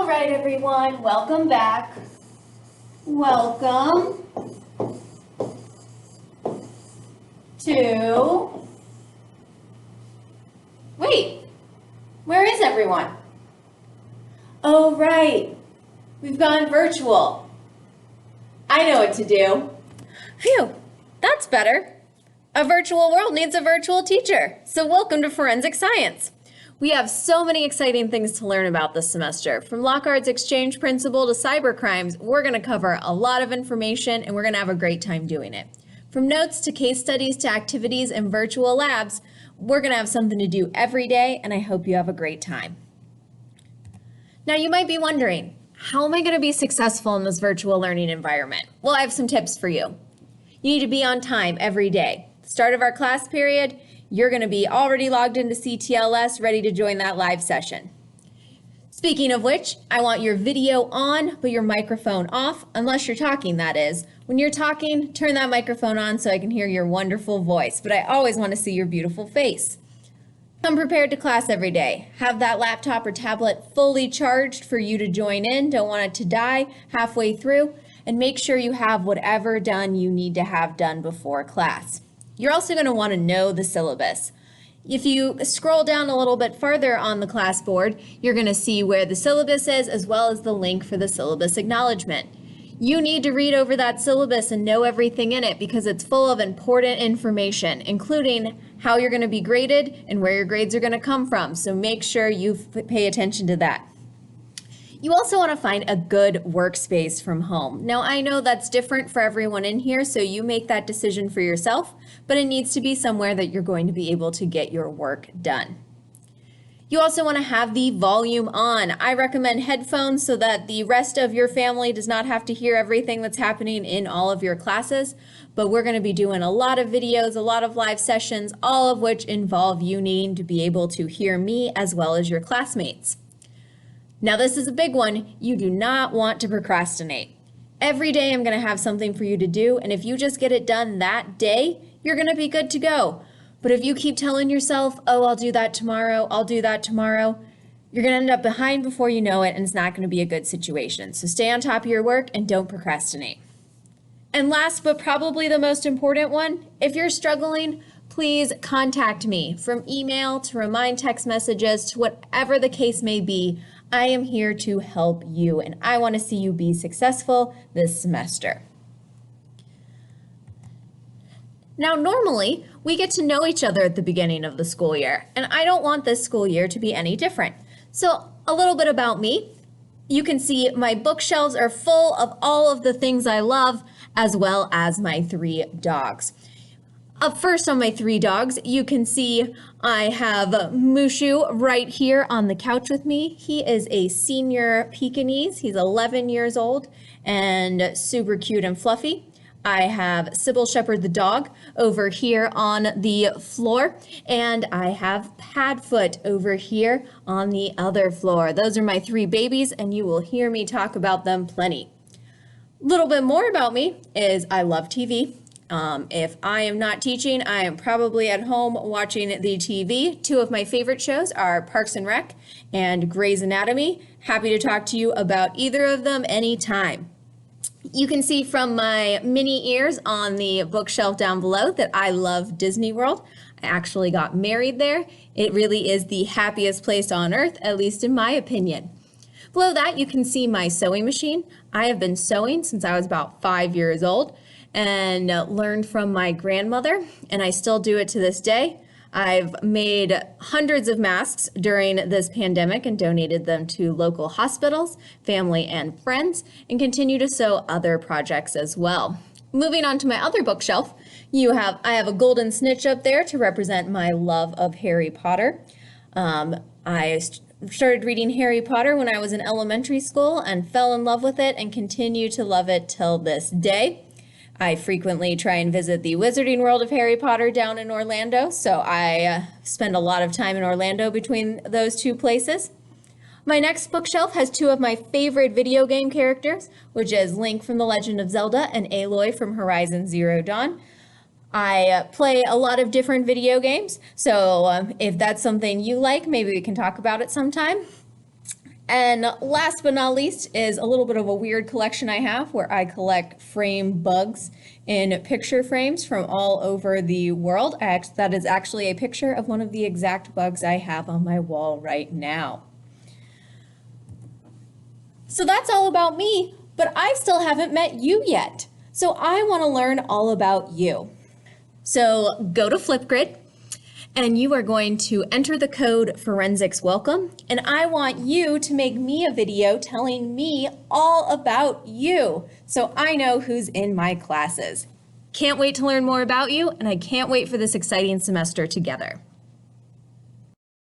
All right, everyone, welcome back. Welcome to, wait, where is everyone? Oh, right, we've gone virtual. I know what to do. Phew, that's better. A virtual world needs a virtual teacher. So welcome to Forensic Science. We have so many exciting things to learn about this semester. From Locard's exchange principle to cybercrimes, we're going to cover a lot of information and we're going to have a great time doing it. From notes to case studies to activities and virtual labs, we're going to have something to do every day, and I hope you have a great time. Now you might be wondering, how am I going to be successful in this virtual learning environment? Well, I have some tips for you. You need to be on time every day. Start of our class period, you're going to be already logged into CTLS, ready to join that live session. Speaking of which, I want your video on, but your microphone off, unless you're talking, that is. When you're talking, turn that microphone on so I can hear your wonderful voice, but I always want to see your beautiful face. Come prepared to class every day. Have that laptop or tablet fully charged for you to join in. Don't want it to die halfway through. And make sure you have whatever done you need to have done before class. You're also going to want to know the syllabus. If you scroll down a little bit farther on the class board, you're going to see where the syllabus is, as well as the link for the syllabus acknowledgement. You need to read over that syllabus and know everything in it because it's full of important information, including how you're going to be graded and where your grades are going to come from. So make sure you pay attention to that. You also want to find a good workspace from home. Now, I know that's different for everyone in here, so you make that decision for yourself, but it needs to be somewhere that you're going to be able to get your work done. You also want to have the volume on. I recommend headphones so that the rest of your family does not have to hear everything that's happening in all of your classes, but we're going to be doing a lot of videos, a lot of live sessions, all of which involve you needing to be able to hear me as well as your classmates. Now, this is a big one. You do not want to procrastinate. Every day I'm going to have something for you to do, and if you just get it done that day, you're going to be good to go. But if you keep telling yourself, oh, I'll do that tomorrow, I'll do that tomorrow, you're going to end up behind before you know it, and it's not going to be a good situation. So stay on top of your work and don't procrastinate. And last, but probably the most important one, if you're struggling, please contact me. From email to remind text messages to whatever the case may be, I am here to help you, and I want to see you be successful this semester. Now, normally, we get to know each other at the beginning of the school year, and I don't want this school year to be any different. So, a little bit about me. You can see my bookshelves are full of all of the things I love, as well as my 3 dogs. Up first on my 3 dogs, you can see I have Mushu right here on the couch with me. He is a senior Pekingese. He's 11 years old and super cute and fluffy. I have Sybil Shepherd the dog over here on the floor, and I have Padfoot over here on the other floor. Those are my 3 babies, and you will hear me talk about them plenty. A little bit more about me is I love TV. If I am not teaching, I am probably at home watching the TV. 2 of my favorite shows are Parks and Rec and Grey's Anatomy. Happy to talk to you about either of them anytime. You can see from my mini ears on the bookshelf down below that I love Disney World. I actually got married there. It really is the happiest place on earth, at least in my opinion. Below that, you can see my sewing machine. I have been sewing since I was about 5 years old and learned from my grandmother, and I still do it to this day. I've made hundreds of masks during this pandemic and donated them to local hospitals, family, and friends, and continue to sew other projects as well. Moving on to my other bookshelf, I have a golden snitch up there to represent my love of Harry Potter. I started reading Harry Potter when I was in elementary school and fell in love with it and continue to love it till this day. I frequently try and visit the Wizarding World of Harry Potter down in Orlando, so I spend a lot of time in Orlando between those 2 places. My next bookshelf has 2 of my favorite video game characters, which is Link from The Legend of Zelda and Aloy from Horizon Zero Dawn. I play a lot of different video games, so if that's something you like, maybe we can talk about it sometime. And last but not least is a little bit of a weird collection I have where I collect frame bugs in picture frames from all over the world. That is actually a picture of one of the exact bugs I have on my wall right now. So that's all about me, but I still haven't met you yet. So I want to learn all about you. So go to Flipgrid, and you are going to enter the code Forensics Welcome, and I want you to make me a video telling me all about you so I know who's in my classes. Can't wait to learn more about you, and I can't wait for this exciting semester together.